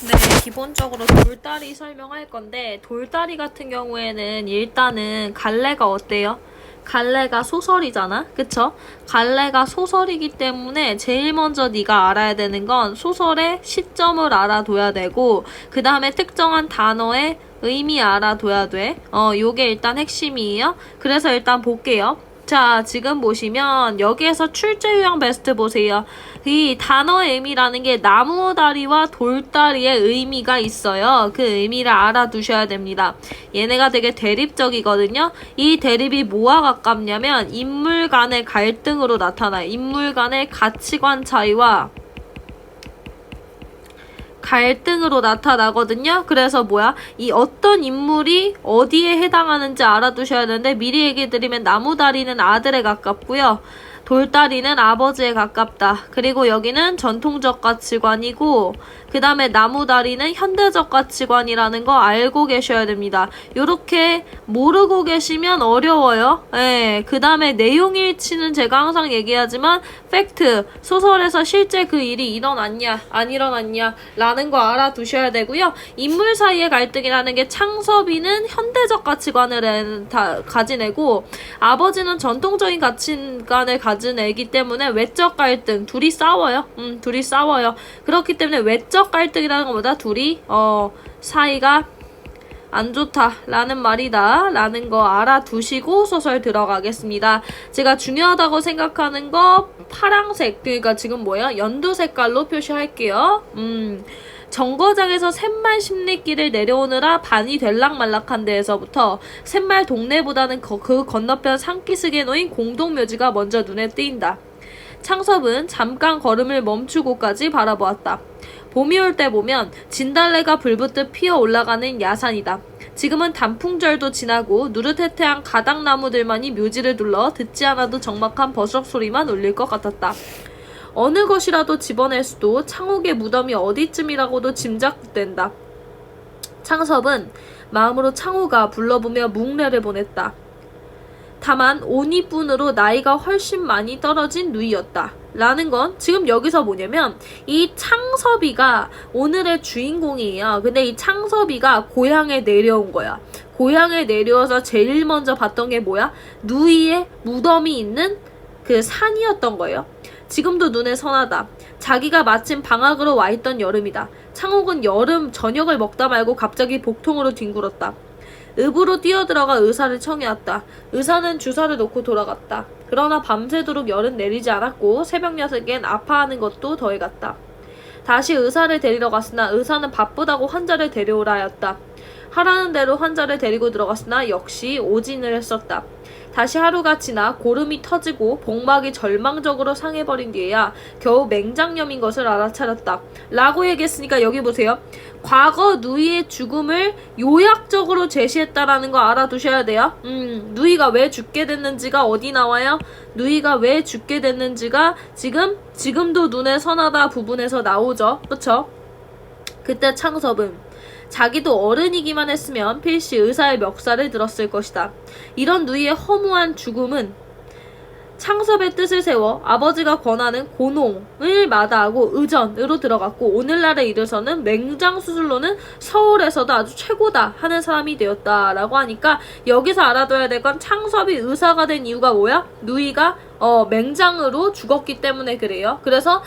네, 기본적으로 돌다리 설명할 건데, 돌다리 같은 경우에는 일단은 갈래가 어때요? 갈래가 소설이잖아, 그쵸? 갈래가 소설이기 때문에 제일 먼저 네가 알아야 되는 건 소설의 시점을 알아둬야 되고, 그 다음에 특정한 단어의 의미 알아둬야 돼. 요게 일단 핵심이에요. 그래서 일단 볼게요. 자, 지금 보시면 여기에서 출제 유형 베스트 보세요. 이 단어의 의미라는 게 나무다리와 돌다리의 의미가 있어요. 그 의미를 알아두셔야 됩니다. 얘네가 되게 대립적이거든요. 이 대립이 뭐와 가깝냐면 인물 간의 갈등으로 나타나요. 인물 간의 가치관 차이와 갈등으로 나타나거든요. 그래서 뭐야? 이 어떤 인물이 어디에 해당하는지 알아두셔야 되는데, 미리 얘기 드리면 나무다리는 아들에 가깝고요. 돌다리는 아버지에 가깝다. 그리고 여기는 전통적 가치관이고, 그 다음에 나무다리는 현대적 가치관이라는 거 알고 계셔야 됩니다. 요렇게 모르고 계시면 어려워요. 예, 그 다음에 내용일치는 제가 항상 얘기하지만 팩트, 소설에서 실제 그 일이 일어났냐 안 일어났냐 라는 거 알아두셔야 되고요. 인물 사이의 갈등이라는 게 창섭이는 현대적 가치관을 가진 애고, 아버지는 전통적인 가치관을 가진 애기 때문에 외적 갈등, 둘이 싸워요. 둘이 싸워요. 그렇기 때문에 외적 갈등이라는 것보다 둘이 사이가 안 좋다라는 말이다 라는 거 알아두시고 소설 들어가겠습니다. 제가 중요하다고 생각하는 거 파랑색, 그러니까 지금 뭐예요? 연두 색깔로 표시할게요. 정거장에서 샘말 십리길을 내려오느라 반이 될락말락한 데에서부터 샘말 동네보다는 그 건너편 산기슭에 놓인 공동묘지가 먼저 눈에 띄인다. 창섭은 잠깐 걸음을 멈추고까지 바라보았다. 봄이 올 때 보면 진달래가 불붙듯 피어 올라가는 야산이다. 지금은 단풍절도 지나고 누릇해태한 가닥나무들만이 묘지를 둘러 듣지 않아도 적막한 버럭 소리만 울릴 것 같았다. 어느 것이라도 집어낼 수도 창옥의 무덤이 어디쯤이라고도 짐작된다. 창섭은 마음으로 창호가 불러보며 묵례를 보냈다. 다만 5니뿐으로 나이가 훨씬 많이 떨어진 누이였다. 라는 건 지금 여기서 뭐냐면 이 창섭이가 오늘의 주인공이에요. 근데 이 창섭이가 고향에 내려온 거야. 고향에 내려와서 제일 먼저 봤던 게 뭐야? 누이의 무덤이 있는 그 산이었던 거예요. 지금도 눈에 선하다. 자기가 마침 방학으로 와있던 여름이다. 창옥은 여름 저녁을 먹다 말고 갑자기 복통으로 뒹굴었다. 읍으로 뛰어들어가 의사를 청해왔다. 의사는 주사를 놓고 돌아갔다. 그러나 밤새도록 열은 내리지 않았고 새벽 6시엔 아파하는 것도 더해갔다. 다시 의사를 데리러 갔으나 의사는 바쁘다고 환자를 데려오라 하였다. 하라는 대로 환자를 데리고 들어갔으나 역시 오진을 했었다. 다시 하루가 지나 고름이 터지고 복막이 절망적으로 상해버린 뒤에야 겨우 맹장염인 것을 알아차렸다. 라고 얘기했으니까 여기 보세요. 과거 누이의 죽음을 요약적으로 제시했다라는 거 알아두셔야 돼요. 누이가 왜 죽게 됐는지가 어디 나와요? 누이가 왜 죽게 됐는지가 지금도 눈에 선하다 부분에서 나오죠. 그쵸? 그때 창섭은 자기도 어른이기만 했으면 필시 의사의 멱살을 들었을 것이다. 이런 누이의 허무한 죽음은 창섭의 뜻을 세워 아버지가 권하는 고농을 마다하고 의전으로 들어갔고 오늘날에 이르서는 맹장수술로는 서울에서도 아주 최고다 하는 사람이 되었다라고 하니까 여기서 알아둬야 될 건 창섭이 의사가 된 이유가 뭐야? 누이가 맹장으로 죽었기 때문에 그래요. 그래서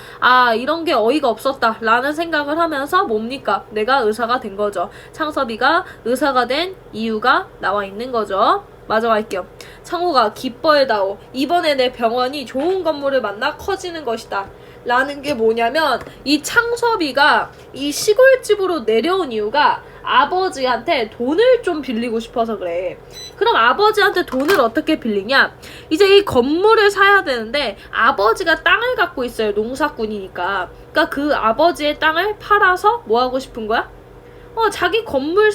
이런 게 어이가 없었다 라는 생각을 하면서 뭡니까? 내가 의사가 된 거죠. 창섭이가 의사가 된 이유가 나와 있는 거죠. 마저 갈게요. 창호가 기뻐해다오. 이번에 내 병원이 좋은 건물을 만나 커지는 것이다. 라는 게 뭐냐면 이 창섭이가 이 시골집으로 내려온 이유가 아버지한테 돈을 좀 빌리고 싶어서 그래. 그럼 아버지한테 돈을 어떻게 빌리냐? 이제 이 건물을 사야 되는데 아버지가 땅을 갖고 있어요. 농사꾼이니까. 그러니까 그 아버지의 땅을 팔아서 뭐 하고 싶은 거야? 자기 건물을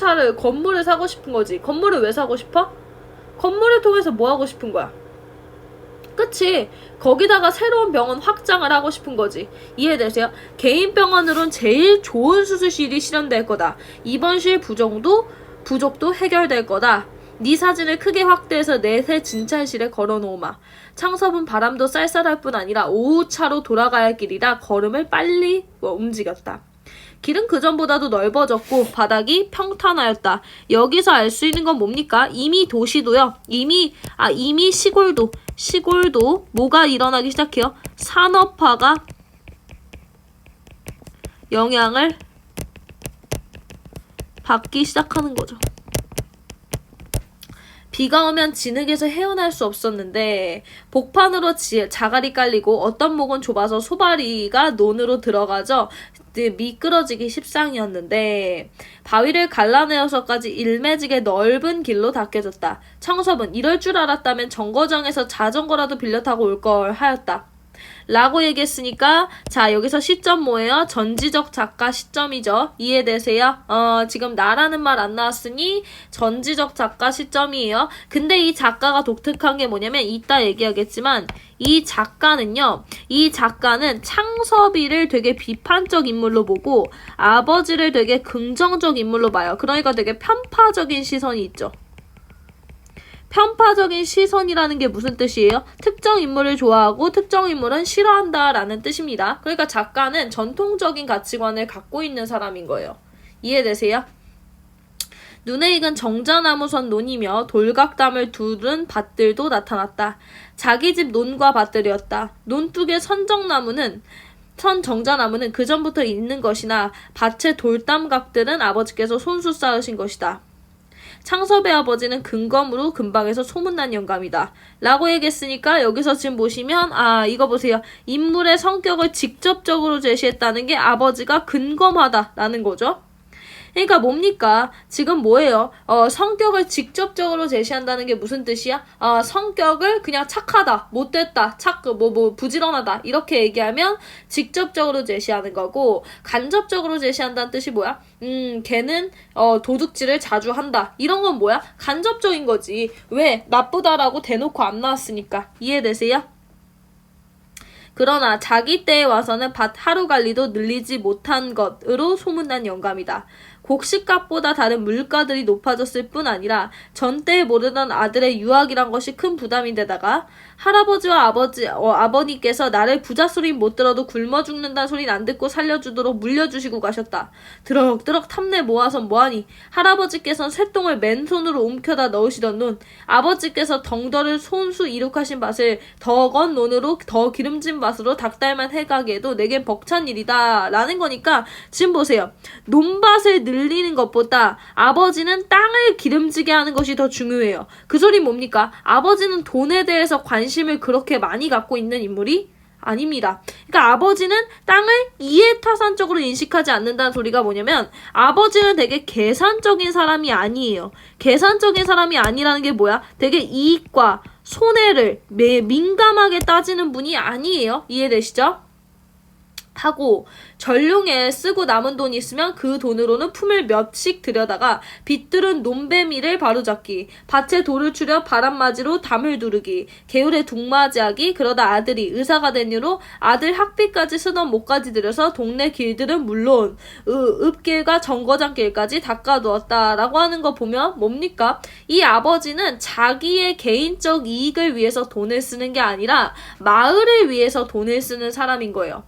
사고 싶은 거지. 건물을 왜 사고 싶어? 건물을 통해서 뭐 하고 싶은 거야? 그치? 거기다가 새로운 병원 확장을 하고 싶은 거지. 이해되세요? 개인 병원으론 제일 좋은 수술실이 실현될 거다. 입원실 부족도 해결될 거다. 네 사진을 크게 확대해서 내 새 진찰실에 걸어놓으마. 창섭은 바람도 쌀쌀할 뿐 아니라 오후차로 돌아가야 할 길이라 걸음을 빨리 움직였다. 길은 그전보다도 넓어졌고 바닥이 평탄하였다. 여기서 알 수 있는 건 뭡니까? 이미 도시도요. 이미 시골도 뭐가 일어나기 시작해요? 산업화가 영향을 받기 시작하는 거죠. 비가 오면 진흙에서 헤어날 수 없었는데 복판으로 자갈이 깔리고 어떤 목은 좁아서 소바리가 논으로 들어가죠. 미끄러지기 십상이었는데 바위를 갈라내어서까지 일매지게 넓은 길로 닦여졌다. 청섭은 이럴 줄 알았다면 정거장에서 자전거라도 빌려 타고 올 걸 하였다. 라고 얘기했으니까 자 여기서 시점 뭐예요? 전지적 작가 시점이죠. 이해되세요? 지금 나라는 말 안 나왔으니 전지적 작가 시점이에요. 근데 이 작가가 독특한 게 뭐냐면 이따 얘기하겠지만 이 작가는 창섭이를 되게 비판적 인물로 보고 아버지를 되게 긍정적 인물로 봐요. 그러니까 되게 편파적인 시선이 있죠. 편파적인 시선이라는 게 무슨 뜻이에요? 특정 인물을 좋아하고 특정 인물은 싫어한다 라는 뜻입니다. 그러니까 작가는 전통적인 가치관을 갖고 있는 사람인 거예요. 이해되세요? 눈에 익은 정자나무선 논이며 돌각담을 두른 밭들도 나타났다. 자기 집 논과 밭들이었다. 논둑의 선정자나무는 그전부터 있는 것이나 밭의 돌담각들은 아버지께서 손수 쌓으신 것이다. 창섭의 아버지는 근검으로 근방에서 소문난 영감이다. 라고 얘기했으니까 여기서 지금 보시면 이거 보세요. 인물의 성격을 직접적으로 제시했다는 게 아버지가 근검하다라는 거죠. 그러니까 뭡니까? 지금 뭐예요? 성격을 직접적으로 제시한다는 게 무슨 뜻이야? 성격을 그냥 착하다, 못됐다, 부지런하다 이렇게 얘기하면 직접적으로 제시하는 거고 간접적으로 제시한다는 뜻이 뭐야? 걔는 도둑질을 자주 한다. 이런 건 뭐야? 간접적인 거지. 왜? 나쁘다라고 대놓고 안 나왔으니까. 이해되세요? 그러나 자기 때에 와서는 밭 하루관리도 늘리지 못한 것으로 소문난 영감이다. 곡식값보다 다른 물가들이 높아졌을 뿐 아니라 전때에 모르던 아들의 유학이란 것이 큰 부담인데다가 할아버지와 아버님께서 나를 부자 소린 못 들어도 굶어 죽는다는 소린 안 듣고 살려주도록 물려주시고 가셨다. 드럭드럭 탐내 모아서 뭐하니? 할아버지께서는 쇠똥을 맨손으로 움켜다 넣으시던 논, 아버지께서 덩더를 손수 이룩하신 밭을 더 건 논으로 더 기름진 밭으로 닭달만 해가기에도 내겐 벅찬 일이다 라는 거니까 지금 보세요. 논밭을 늘리는 것보다 아버지는 땅을 기름지게 하는 것이 더 중요해요. 그 소리 뭡니까? 아버지는 돈에 대해서 관심을 그렇게 많이 갖고 있는 인물이 아닙니다. 그러니까 아버지는 땅을 이해타산적으로 인식하지 않는다는 소리가 뭐냐면 아버지는 되게 계산적인 사람이 아니에요. 계산적인 사람이 아니라는 게 뭐야? 되게 이익과 손해를 민감하게 따지는 분이 아니에요. 이해되시죠? 하고 전룡에 쓰고 남은 돈이 있으면 그 돈으로는 품을 몇씩 들여다가 빗들은 논배미를 바로잡기, 밭에 돌을 추려 바람맞이로 담을 두르기, 개울에 둑맞이하기. 그러다 아들이 의사가 된 이후로 아들 학비까지 쓰던 목까지 들여서 동네 길들은 물론 읍길과 정거장길까지 닦아두었다라고 하는 거 보면 뭡니까? 이 아버지는 자기의 개인적 이익을 위해서 돈을 쓰는 게 아니라 마을을 위해서 돈을 쓰는 사람인 거예요.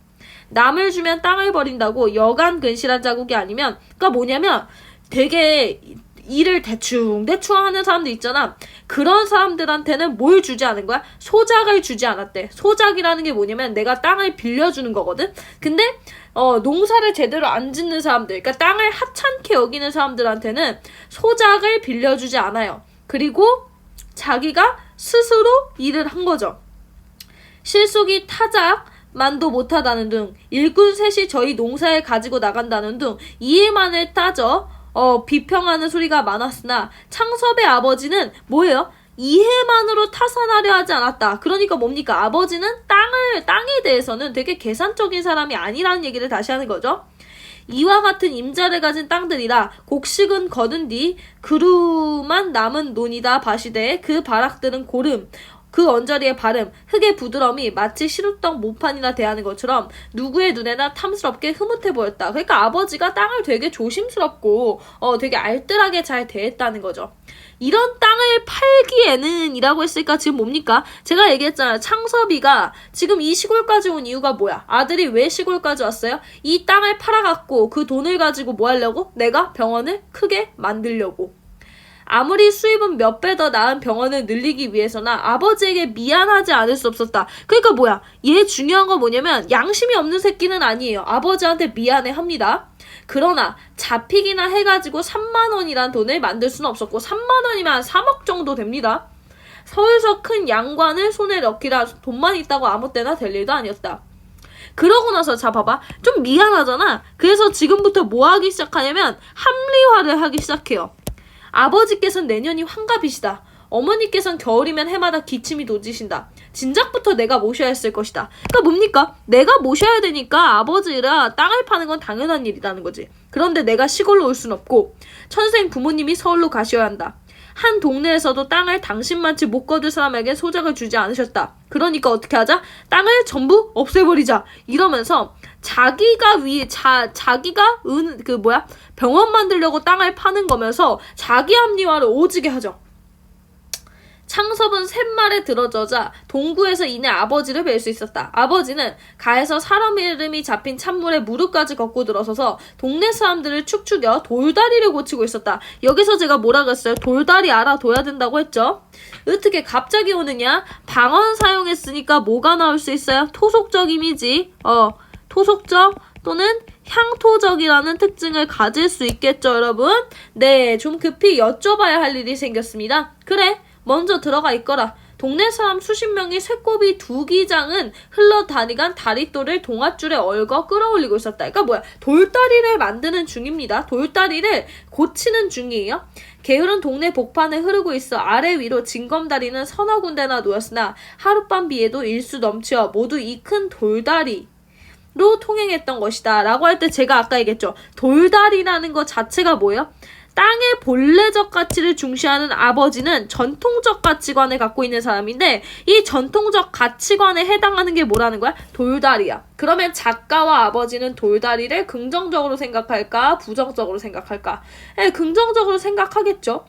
남을 주면 땅을 버린다고 여간 근실한 자국이 아니면, 그러니까 뭐냐면 되게 일을 대충 하는 사람들 있잖아. 그런 사람들한테는 뭘 주지 않은 거야? 소작을 주지 않았대. 소작이라는 게 뭐냐면 내가 땅을 빌려주는 거거든. 근데 농사를 제대로 안 짓는 사람들, 그러니까 땅을 하찮게 여기는 사람들한테는 소작을 빌려주지 않아요. 그리고 자기가 스스로 일을 한 거죠. 실속이 타작만도 못하다는 등 일꾼 셋이 저희 농사에 가지고 나간다는 등 이해만을 따져 비평하는 소리가 많았으나 창섭의 아버지는 뭐예요? 이해만으로 타산하려 하지 않았다. 그러니까 뭡니까? 아버지는 땅에 대해서는 되게 계산적인 사람이 아니라는 얘기를 다시 하는 거죠. 이와 같은 임자를 가진 땅들이라 곡식은 거둔 뒤 그루만 남은 논이다 바시되 그 바락들은 고름 그 언저리의 발음, 흙의 부드러움이 마치 시루떡 모판이나 대하는 것처럼 누구의 눈에나 탐스럽게 흐뭇해 보였다. 그러니까 아버지가 땅을 되게 조심스럽고 되게 알뜰하게 잘 대했다는 거죠. 이런 땅을 팔기에는 이라고 했으니까 지금 뭡니까? 제가 얘기했잖아요. 창섭이가 지금 이 시골까지 온 이유가 뭐야? 아들이 왜 시골까지 왔어요? 이 땅을 팔아갖고 그 돈을 가지고 뭐 하려고? 내가 병원을 크게 만들려고. 아무리 수입은 몇 배 더 나은 병원을 늘리기 위해서나 아버지에게 미안하지 않을 수 없었다. 그러니까 뭐야? 얘 중요한 건 뭐냐면 양심이 없는 새끼는 아니에요. 아버지한테 미안해 합니다. 그러나 잡히기나 해가지고 3만 원이란 돈을 만들 수는 없었고 3만 원이면 한 3억 정도 됩니다. 서울서 큰 양관을 손에 넣기라 돈만 있다고 아무 때나 될 일도 아니었다. 그러고 나서 자 봐봐. 좀 미안하잖아. 그래서 지금부터 뭐 하기 시작하냐면 합리화를 하기 시작해요. 아버지께서는 내년이 환갑이시다. 어머니께서는 겨울이면 해마다 기침이 도지신다. 진작부터 내가 모셔야 했을 것이다. 그러니까 뭡니까? 내가 모셔야 되니까 아버지라 땅을 파는 건 당연한 일이라는 거지. 그런데 내가 시골로 올 순 없고 천생 부모님이 서울로 가셔야 한다. 한 동네에서도 땅을 당신만치 못 거둘 사람에게 소작을 주지 않으셨다. 그러니까 어떻게 하자? 땅을 전부 없애버리자. 이러면서 자기가 병원 만들려고 땅을 파는 거면서 자기 합리화를 오지게 하죠. 창섭은 셋말에 들어저자 동구에서 이내 아버지를 뵐 수 있었다. 아버지는 가에서 사람 이름이 잡힌 찬물에 무릎까지 걷고 들어서서 동네 사람들을 축축여 돌다리를 고치고 있었다. 여기서 제가 뭐라 그랬어요? 돌다리 알아둬야 된다고 했죠. 어떻게 갑자기 오느냐? 방언 사용했으니까 뭐가 나올 수 있어요? 토속적임이지. 토속적 또는 향토적이라는 특징을 가질 수 있겠죠, 여러분? 네, 좀 급히 여쭤봐야 할 일이 생겼습니다. 그래, 먼저 들어가 있거라. 동네 사람 수십 명이 쇠꼬비 두기장은 흘러다니간 다리돌을 동아줄에 얽어 끌어올리고 있었다. 그러니까 뭐야? 돌다리를 만드는 중입니다. 돌다리를 고치는 중이에요. 게으른 동네 복판에 흐르고 있어 아래 위로 징검다리는 서너 군데나 놓였으나 하룻밤 비에도 일수 넘치어 모두 이 큰 돌다리 로 통행했던 것이다 라고 할 때 제가 아까 얘기했죠. 돌다리라는 것 자체가 뭐예요? 땅의 본래적 가치를 중시하는 아버지는 전통적 가치관을 갖고 있는 사람인데 이 전통적 가치관에 해당하는 게 뭐라는 거야? 돌다리야. 그러면 작가와 아버지는 돌다리를 긍정적으로 생각할까? 부정적으로 생각할까? 긍정적으로 생각하겠죠.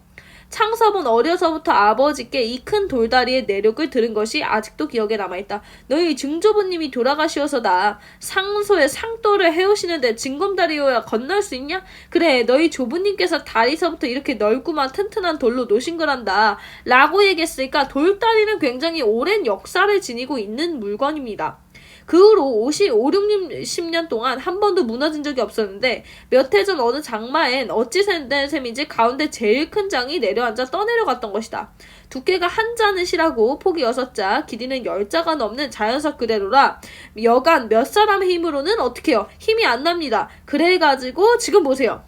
창섭은 어려서부터 아버지께 이 큰 돌다리의 내력을 들은 것이 아직도 기억에 남아있다. 너희 증조부님이 돌아가시어서다. 상소에 상도를 해오시는데 징검다리여야 건널 수 있냐? 그래, 너희 조부님께서 다리서부터 이렇게 넓구만 튼튼한 돌로 놓으신 거란다. 라고 얘기했으니까 돌다리는 굉장히 오랜 역사를 지니고 있는 물건입니다. 그 후로 60년 동안 한 번도 무너진 적이 없었는데 몇 해 전 어느 장마엔 어찌 된 셈인지 가운데 제일 큰 장이 내려앉아 떠내려갔던 것이다. 두께가 한 자는시라고 폭이 6자, 길이는 10자가 넘는 자연석 그대로라 여간 몇 사람의 힘으로는 어떻게 해요? 힘이 안 납니다. 그래가지고 지금 보세요.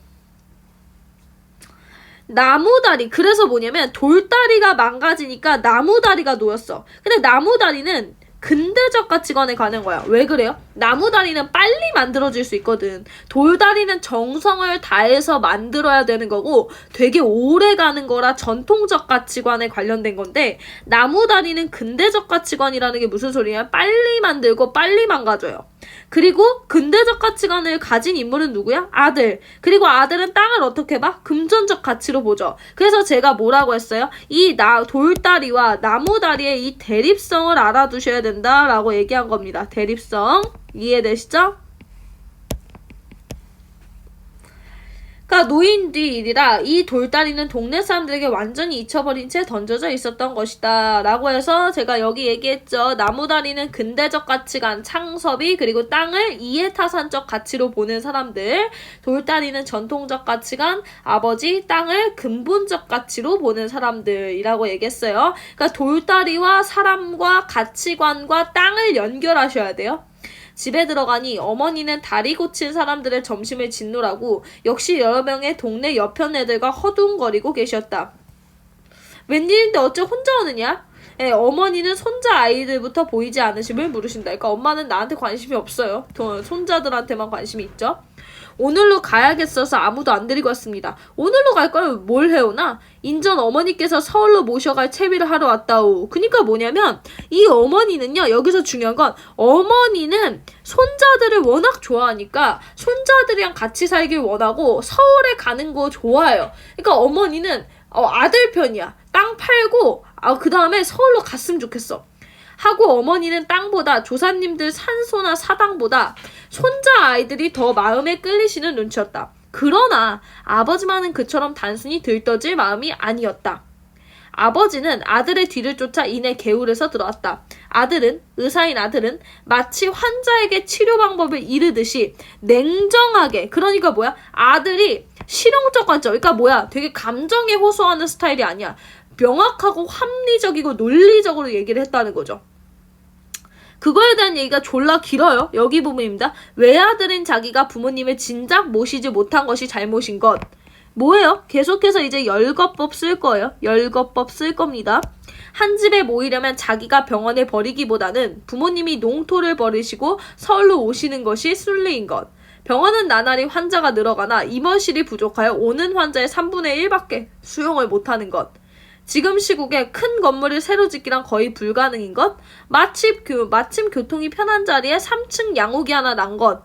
나무다리. 그래서 뭐냐면 돌다리가 망가지니까 나무다리가 놓였어. 근데 나무다리는 근대적 가치관에 가는 거야. 왜 그래요? 나무다리는 빨리 만들어질 수 있거든. 돌다리는 정성을 다해서 만들어야 되는 거고 되게 오래 가는 거라 전통적 가치관에 관련된 건데 나무다리는 근대적 가치관이라는 게 무슨 소리냐? 빨리 만들고 빨리 망가져요. 그리고 근대적 가치관을 가진 인물은 누구야? 아들. 그리고 아들은 땅을 어떻게 봐? 금전적 가치로 보죠. 그래서 제가 뭐라고 했어요? 이 돌다리와 나무다리의 이 대립성을 알아두셔야 된다라고 얘기한 겁니다. 대립성. 이해되시죠? 그러니까 노인 뒤 일이라 이 돌다리는 동네 사람들에게 완전히 잊혀버린 채 던져져 있었던 것이다 라고 해서 제가 여기 얘기했죠. 나무다리는 근대적 가치관, 창섭이 그리고 땅을 이해타산적 가치로 보는 사람들, 돌다리는 전통적 가치관, 아버지, 땅을 근본적 가치로 보는 사람들이라고 얘기했어요. 그러니까 돌다리와 사람과 가치관과 땅을 연결하셔야 돼요. 집에 들어가니 어머니는 다리 고친 사람들의 점심을 짓노라고 역시 여러 명의 동네 여편 애들과 허둥거리고 계셨다. 웬일인데 어째 혼자 오느냐? 어머니는 손자 아이들부터 보이지 않으심을 물으신다. 그러니까 엄마는 나한테 관심이 없어요. 손자들한테만 관심이 있죠. 오늘로 가야겠어서 아무도 안 데리고 왔습니다. 오늘로 갈 거면 뭘 해오나? 인전 어머니께서 서울로 모셔갈 채비를 하러 왔다오. 그니까 뭐냐면 이 어머니는요, 여기서 중요한 건 어머니는 손자들을 워낙 좋아하니까 손자들이랑 같이 살길 원하고 서울에 가는 거 좋아해요. 그러니까 어머니는 아들 편이야. 땅 팔고 그 다음에 서울로 갔으면 좋겠어. 하고 어머니는 땅보다 조사님들 산소나 사당보다 손자 아이들이 더 마음에 끌리시는 눈치였다. 그러나 아버지만은 그처럼 단순히 들떠질 마음이 아니었다. 아버지는 아들의 뒤를 쫓아 이내 개울에서 들어왔다. 의사인 아들은 마치 환자에게 치료 방법을 이르듯이 냉정하게, 그러니까 뭐야? 아들이 실용적 관점, 그러니까 뭐야? 되게 감정에 호소하는 스타일이 아니야. 명확하고 합리적이고 논리적으로 얘기를 했다는 거죠. 그거에 대한 얘기가 졸라 길어요. 여기 부분입니다. 외아들인 자기가 부모님을 진작 모시지 못한 것이 잘못인 것. 뭐예요? 계속해서 이제 열거법 쓸 거예요. 열거법 쓸 겁니다. 한 집에 모이려면 자기가 병원을 버리기보다는 부모님이 농토를 버리시고 서울로 오시는 것이 순리인 것. 병원은 나날이 환자가 늘어가나 임원실이 부족하여 오는 환자의 3분의 1밖에 수용을 못하는 것. 지금 시국에 큰 건물을 새로 짓기란 거의 불가능인 것. 마침 교통이 편한 자리에 3층 양옥이 하나 난 것.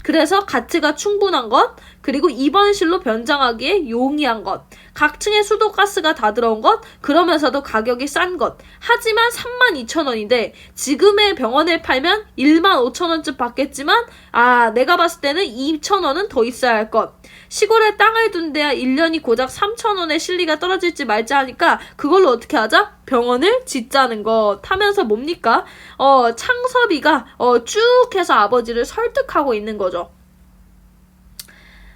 그래서 가치가 충분한 것, 그리고 입원실로 변장하기에 용이한 것, 각 층에 수도가스가 다 들어온 것, 그러면서도 가격이 싼 것. 하지만 32,000원인데 지금의 병원을 팔면 15,000원쯤 받겠지만 내가 봤을 때는 2,000원은 더 있어야 할 것. 시골에 땅을 둔 데야 1년이 고작 3,000원의 실리가 떨어질지 말지 하니까 그걸로 어떻게 하자? 병원을 짓자는 것 하면서 뭡니까? 창섭이가 쭉 해서 아버지를 설득하고 있는 거죠.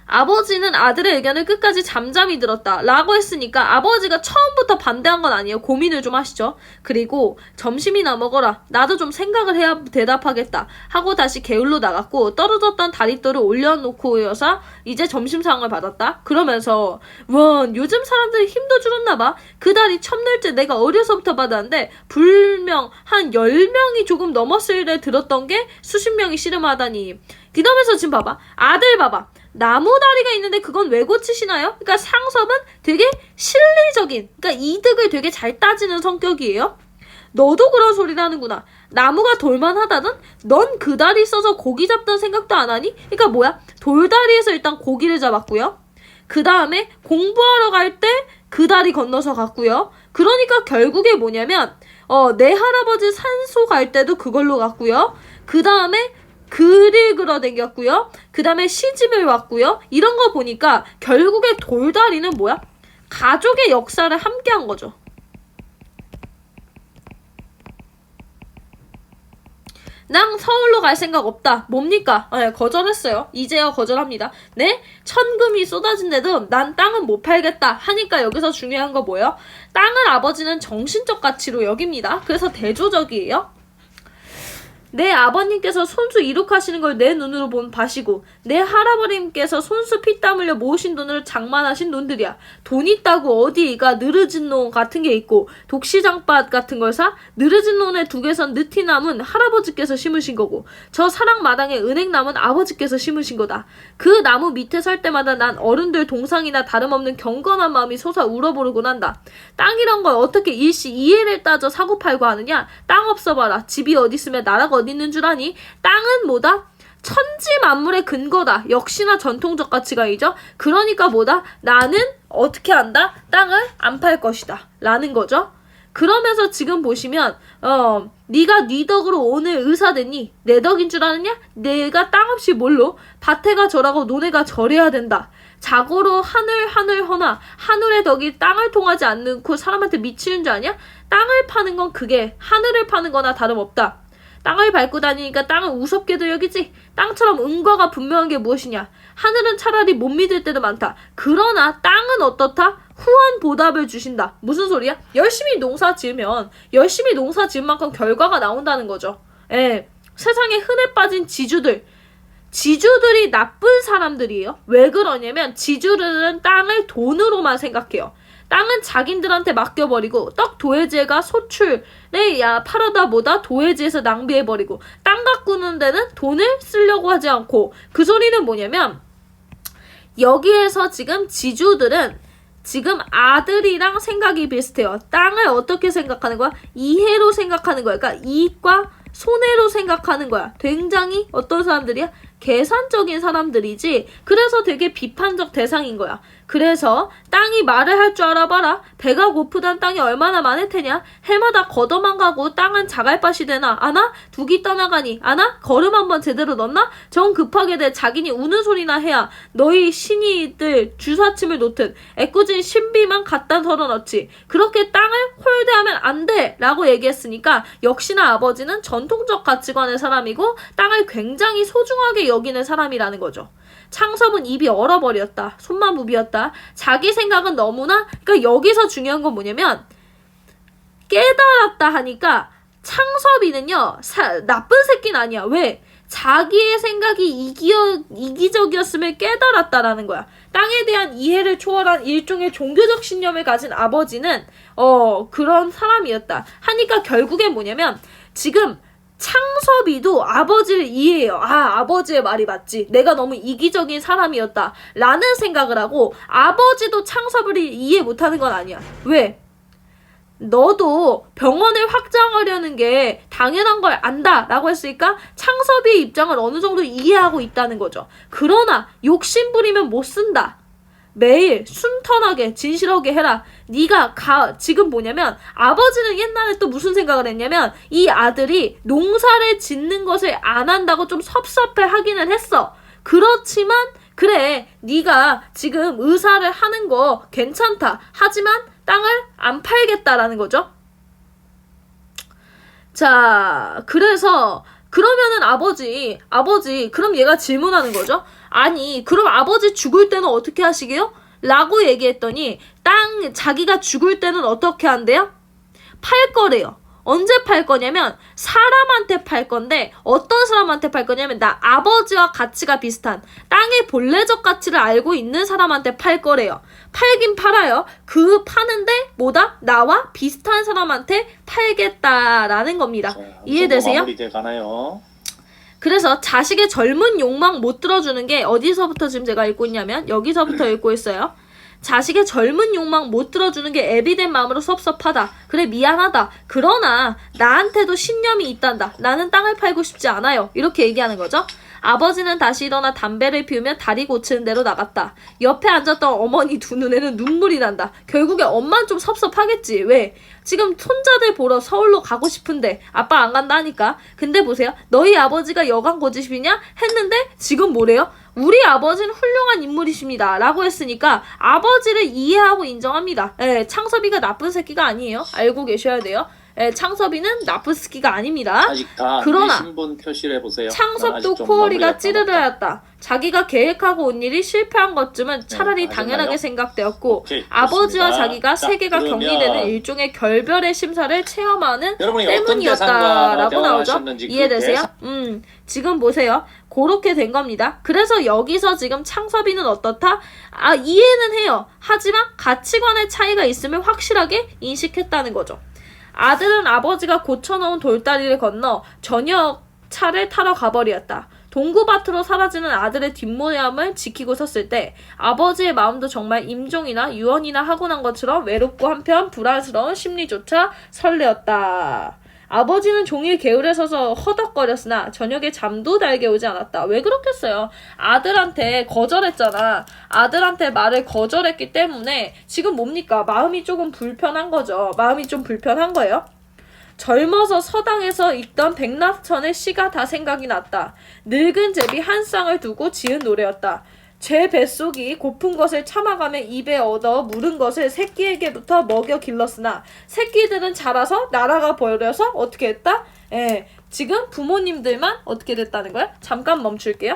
아버지는 아들의 의견을 끝까지 잠잠히 들었다 라고 했으니까 아버지가 처음부터 반대한 건 아니에요. 고민을 좀 하시죠. 그리고 점심이나 먹어라. 나도 좀 생각을 해야 대답하겠다 하고 다시 개울로 나갔고 떨어졌던 다리돌을 올려놓고여서 이제 점심 상을 받았다. 그러면서 요즘 사람들이 힘도 줄었나 봐. 그 다리 첨늘째 내가 어려서부터 받았는데 불명 한 10명이 조금 넘었을 때 들었던 게 수십 명이 씨름하다니. 그러면서 지금 봐봐. 아들 봐봐. 나무다리가 있는데 그건 왜 고치시나요? 그러니까 상섭은 되게 실리적인, 그러니까 이득을 되게 잘 따지는 성격이에요. 너도 그런 소리를 하는구나. 나무가 돌만하다든? 넌 그 다리 써서 고기 잡던 생각도 안 하니? 그러니까 뭐야? 돌다리에서 일단 고기를 잡았고요. 그 다음에 공부하러 갈 때 그 다리 건너서 갔고요. 그러니까 결국에 뭐냐면 내 할아버지 산소 갈 때도 그걸로 갔고요. 그 다음에 글을 그려댕겼고요. 그 다음에 시집을 왔고요. 이런 거 보니까 결국에 돌다리는 뭐야? 가족의 역사를 함께 한 거죠. 난 서울로 갈 생각 없다. 뭡니까? 거절했어요. 이제야 거절합니다. 네? 천금이 쏟아진데도 난 땅은 못 팔겠다 하니까 여기서 중요한 거 뭐예요? 땅을 아버지는 정신적 가치로 여깁니다. 그래서 대조적이에요. 내 아버님께서 손수 이룩하시는 걸 내 눈으로 본 밭이고 내 할아버님께서 손수 피땀 흘려 모으신 돈으로 장만하신 논들이야. 돈 있다고 어디가 느르진 논 같은 게 있고 독시장밭 같은 걸 사? 느르진 논에 두 개선 느티나무는 할아버지께서 심으신 거고 저 사랑마당에 은행나무는 아버지께서 심으신 거다. 그 나무 밑에 설 때마다 난 어른들 동상이나 다름없는 경건한 마음이 솟아 울어보르곤 한다. 땅이란 걸 어떻게 일시 이해를 따져 사고팔고 하느냐? 땅 없어봐라. 집이 어디 있으면 나라가 어디 있는 줄 아니? 땅은 뭐다? 천지 만물의 근거다. 역시나 전통적 가치가이죠. 그러니까 뭐다? 나는 어떻게 한다? 땅을 안 팔 것이다 라는 거죠. 그러면서 지금 보시면 네가 네 덕으로 오늘 의사 됐니? 내 덕인 줄 아느냐? 내가 땅 없이 뭘로? 밭에가 절하고 논에가 절해야 된다. 자고로 하늘 허나 하늘의 덕이 땅을 통하지 않고 사람한테 미치는 줄 아냐? 땅을 파는 건 그게 하늘을 파는 거나 다름없다. 땅을 밟고 다니니까 땅을 우습게도 여기지. 땅처럼 은과가 분명한 게 무엇이냐. 하늘은 차라리 못 믿을 때도 많다. 그러나 땅은 어떻다? 후한 보답을 주신다. 무슨 소리야? 열심히 농사 지으면 열심히 농사 지은 만큼 결과가 나온다는 거죠. 세상에 흔해 빠진 지주들이 나쁜 사람들이에요. 왜 그러냐면 지주들은 땅을 돈으로만 생각해요. 땅은 자긴들한테 맡겨버리고 떡 도해지가 소출에 팔아다 보다 도해지에서 낭비해버리고 땅 가꾸는 데는 돈을 쓰려고 하지 않고 그 소리는 뭐냐면 여기에서 지금 지주들은 지금 아들이랑 생각이 비슷해요. 땅을 어떻게 생각하는 거야? 이해로 생각하는 거야. 그러니까 이익과 손해로 생각하는 거야. 굉장히 어떤 사람들이야? 계산적인 사람들이지. 그래서 되게 비판적 대상인 거야. 그래서 땅이 말을 할 줄 알아봐라. 배가 고프단 땅이 얼마나 많을 테냐. 해마다 걷어만 가고 땅은 자갈밭이 되나? 아나? 두기 떠나가니? 아나? 걸음 한번 제대로 넣나? 정 급하게 돼 자기니 우는 소리나 해야 너희 신이들 주사침을 놓듯 애꿎은 신비만 갖다 털어넣지. 그렇게 땅을 홀대하면 안 돼! 라고 얘기했으니까 역시나 아버지는 전통적 가치관의 사람이고 땅을 굉장히 소중하게 여기는 사람이라는 거죠. 창섭은 입이 얼어버렸다. 손만 부비었다. 자기 생각은 너무나, 그러니까 여기서 중요한 건 뭐냐면 깨달았다 하니까 창섭이는요 나쁜 새끼는 아니야. 왜? 자기의 생각이 이기적이었음을 깨달았다라는 거야. 땅에 대한 이해를 초월한 일종의 종교적 신념을 가진 아버지는 그런 사람이었다 하니까 결국엔 뭐냐면 지금 창섭이도 아버지를 이해해요. 아, 아버지의 말이 맞지. 내가 너무 이기적인 사람이었다. 라는 생각을 하고 아버지도 창섭을 이해 못하는 건 아니야. 왜? 너도 병원을 확장하려는 게 당연한 걸 안다 라고 했으니까 창섭이의 입장을 어느 정도 이해하고 있다는 거죠. 그러나 욕심부리면 못 쓴다. 매일 순탄하게 진실하게 해라. 네가 지금 뭐냐면 아버지는 옛날에 또 무슨 생각을 했냐면 이 아들이 농사를 짓는 것을 안 한다고 좀 섭섭해 하기는 했어. 그렇지만 그래 네가 지금 의사를 하는 거 괜찮다. 하지만 땅을 안 팔겠다라는 거죠. 자, 그래서 그러면은 아버지 그럼 얘가 질문하는 거죠. 아니 그럼 아버지 죽을 때는 어떻게 하시게요? 라고 얘기했더니 자기가 죽을 때는 어떻게 한대요? 팔 거래요. 언제 팔 거냐면 사람한테 팔 건데 어떤 사람한테 팔 거냐면 나 아버지와 가치가 비슷한 땅의 본래적 가치를 알고 있는 사람한테 팔 거래요. 팔긴 팔아요. 그 파는데 뭐다? 나와 비슷한 사람한테 팔겠다라는 겁니다. 자, 이해되세요? 마무리돼 가나요? 그래서 자식의 젊은 욕망 못 들어주는 게 어디서부터 지금 제가 읽고 있냐면 여기서부터 읽고 있어요. 자식의 젊은 욕망 못 들어주는 게 애비된 마음으로 섭섭하다. 그래 미안하다. 그러나 나한테도 신념이 있단다. 나는 땅을 팔고 싶지 않아요. 이렇게 얘기하는 거죠. 아버지는 다시 일어나 담배를 피우며 다리 고치는 대로 나갔다. 옆에 앉았던 어머니 두 눈에는 눈물이 난다. 결국에 엄마는 좀 섭섭하겠지. 왜? 지금 손자들 보러 서울로 가고 싶은데 아빠 안 간다 하니까. 근데 보세요. 너희 아버지가 여간 고집이냐? 했는데 지금 뭐래요? 우리 아버지는 훌륭한 인물이십니다. 라고 했으니까 아버지를 이해하고 인정합니다. 창섭이가 나쁜 새끼가 아니에요. 알고 계셔야 돼요. 창섭이는 나쁜 새끼가 아닙니다. 아직 다 그러나 신분 표시를 해보세요. 창섭도 코어리가 찌르르했다. 자기가 계획하고 온 일이 실패한 것쯤은 차라리 당연하게 생각되었고 오케이, 아버지와 좋습니다. 자기가 자, 세계가 그러면 경리되는 일종의 결별의 심사를 체험하는 여러분이 어떤 때문이었다라고 대상과 나오죠. 대화하셨는지 이해되세요? 지금 보세요. 그렇게 된 겁니다. 그래서 여기서 지금 창섭이는 어떻다? 이해는 해요. 하지만 가치관의 차이가 있음을 확실하게 인식했다는 거죠. 아들은 아버지가 고쳐놓은 돌다리를 건너 저녁 차를 타러 가버렸다. 동구밭으로 사라지는 아들의 뒷모양을 지키고 섰을 때 아버지의 마음도 정말 임종이나 유언이나 하고 난 것처럼 외롭고 한편 불안스러운 심리조차 설레었다. 아버지는 종일 개울에 서서 허덕거렸으나 저녁에 잠도 달게 오지 않았다. 왜 그렇겠어요? 아들한테 거절했잖아. 아들한테 말을 거절했기 때문에 지금 뭡니까? 마음이 조금 불편한 거죠. 마음이 좀 불편한 거예요. 젊어서 서당에서 읽던 백낙천의 시가 다 생각이 났다. 늙은 제비 한 쌍을 두고 지은 노래였다. 제 뱃속이 고픈 것을 참아가며 입에 얻어 물은 것을 새끼에게부터 먹여 길렀으나 새끼들은 자라서 날아가 버려서 어떻게 했다? 지금 부모님들만 어떻게 됐다는 거야? 잠깐 멈출게요.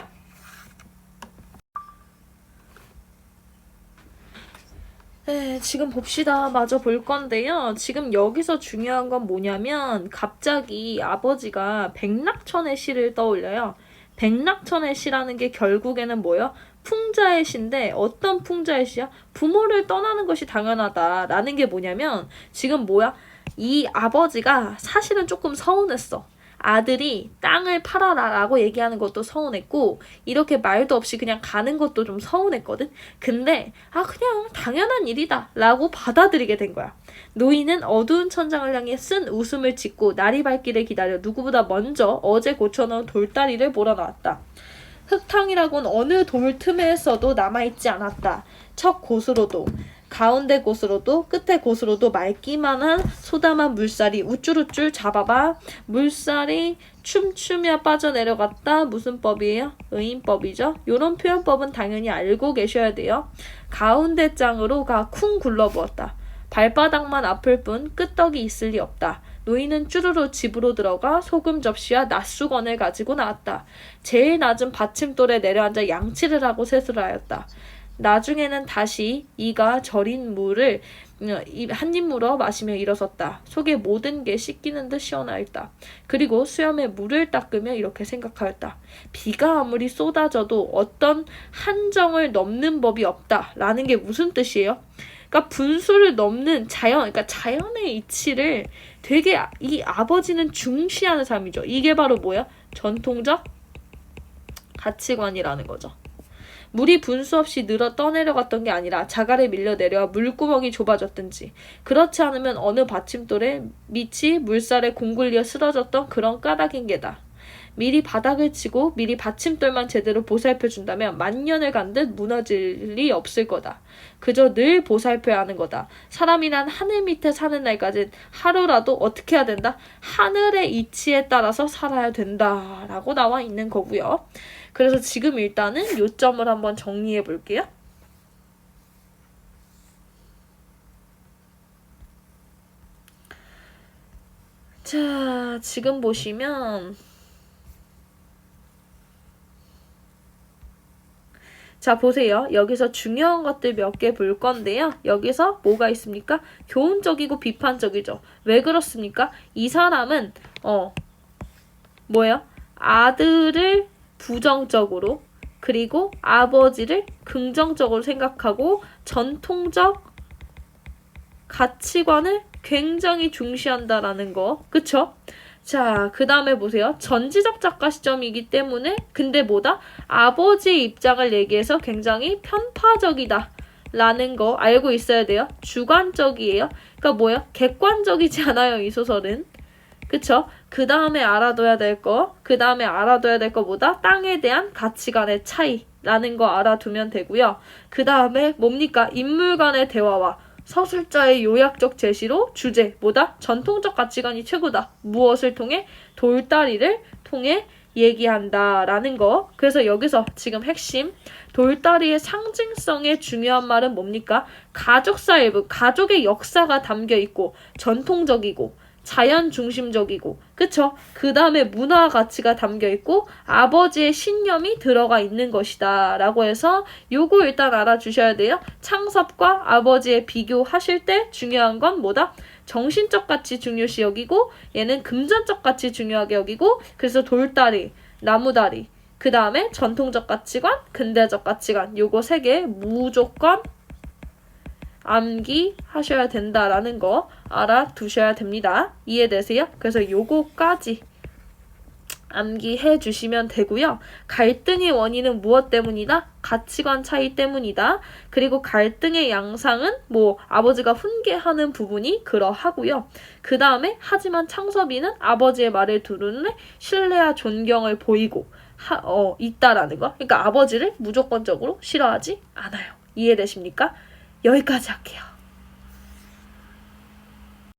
지금 봅시다. 마저 볼 건데요. 지금 여기서 중요한 건 뭐냐면 갑자기 아버지가 백낙천의 시를 떠올려요. 백낙천의 시라는 게 결국에는 뭐예요? 풍자의 시인데 어떤 풍자의 시야? 부모를 떠나는 것이 당연하다라는 게 뭐냐면 지금 뭐야? 이 아버지가 사실은 조금 서운했어. 아들이 땅을 팔아라라고 얘기하는 것도 서운했고 이렇게 말도 없이 그냥 가는 것도 좀 서운했거든. 근데 그냥 당연한 일이다 라고 받아들이게 된 거야. 노인은 어두운 천장을 향해 쓴 웃음을 짓고 날이 밝기를 기다려 누구보다 먼저 어제 고쳐놓은 돌다리를 몰아놨다. 흙탕이라곤 어느 돌 틈에서도 남아있지 않았다. 첫 곳으로도 가운데 곳으로도 끝에 곳으로도 맑기만 한 소담한 물살이 우쭐우쭐 잡아봐. 물살이 춤추며 빠져내려갔다. 무슨 법이에요? 의인법이죠. 요런 표현법은 당연히 알고 계셔야 돼요. 가운데 짱으로가 쿵 굴러부었다. 발바닥만 아플 뿐 끄떡이 있을 리 없다. 노인은 쭈루루 집으로 들어가 소금 접시와 낫수건을 가지고 나왔다. 제일 낮은 받침돌에 내려앉아 양치를 하고 세수를 하였다. 나중에는 다시 이가 절인 물을 한 입 물어 마시며 일어섰다. 속에 모든 게 씻기는 듯 시원하였다. 그리고 수염에 물을 닦으며 이렇게 생각하였다. 비가 아무리 쏟아져도 어떤 한정을 넘는 법이 없다. 라는 게 무슨 뜻이에요? 그러니까 분수를 넘는 그러니까 자연의 이치를 되게 이 아버지는 중시하는 사람이죠. 이게 바로 뭐야? 전통적 가치관이라는 거죠. 물이 분수 없이 늘어 떠내려갔던 게 아니라 자갈에 밀려 내려와 물구멍이 좁아졌든지 그렇지 않으면 어느 받침돌에 밑이 물살에 공굴리어 쓰러졌던 그런 까닭인 게다. 미리 바닥을 치고 미리 받침돌만 제대로 보살펴준다면 만년을 간 듯 무너질 리 없을 거다. 그저 늘 보살펴야 하는 거다. 사람이란 하늘 밑에 사는 날까진 하루라도 어떻게 해야 된다? 하늘의 이치에 따라서 살아야 된다. 라고 나와 있는 거고요. 그래서 지금 일단은 요점을 한번 정리해 볼게요. 자, 지금 보시면 자, 보세요. 여기서 중요한 것들 몇 개 볼 건데요. 여기서 뭐가 있습니까? 교훈적이고 비판적이죠. 왜 그렇습니까? 이 사람은 뭐예요? 아들을 부정적으로 그리고 아버지를 긍정적으로 생각하고 전통적 가치관을 굉장히 중시한다라는 거. 그쵸? 자, 그 다음에 보세요. 전지적 작가 시점이기 때문에 근데 뭐다? 아버지의 입장을 얘기해서 굉장히 편파적이다 라는 거 알고 있어야 돼요. 주관적이에요. 그러니까 뭐야? 객관적이지 않아요, 이 소설은. 그쵸? 그 다음에 알아둬야 될 거 뭐다? 땅에 대한 가치관의 차이라는 거 알아두면 되고요. 그 다음에 뭡니까? 인물 간의 대화와 서술자의 요약적 제시로 주제 뭐다? 전통적 가치관이 최고다. 무엇을 통해? 돌다리를 통해 얘기한다라는 거. 그래서 여기서 지금 핵심 돌다리의 상징성의 중요한 말은 뭡니까? 가족사 일부, 가족의 역사가 담겨 있고 전통적이고 자연 중심적이고 그쵸? 그 다음에 문화 가치가 담겨 있고 아버지의 신념이 들어가 있는 것이다 라고 해서 요거 일단 알아주셔야 돼요. 창섭과 아버지의 비교하실 때 중요한 건 뭐다? 정신적 가치 중요시 여기고 얘는 금전적 가치 중요하게 여기고 그래서 돌다리, 나무다리 그 다음에 전통적 가치관, 근대적 가치관 요거 3개 무조건 암기하셔야 된다라는 거 알아두셔야 됩니다. 이해되세요? 그래서 요거까지 암기해 주시면 되고요. 갈등의 원인은 무엇 때문이다? 가치관 차이 때문이다. 그리고 갈등의 양상은 아버지가 훈계하는 부분이 그러하고요. 그 다음에 하지만 창섭이는 아버지의 말을 들으는 신뢰와 존경을 보이고 있다라는 거. 그러니까 아버지를 무조건적으로 싫어하지 않아요. 이해되십니까? 여기까지 할게요.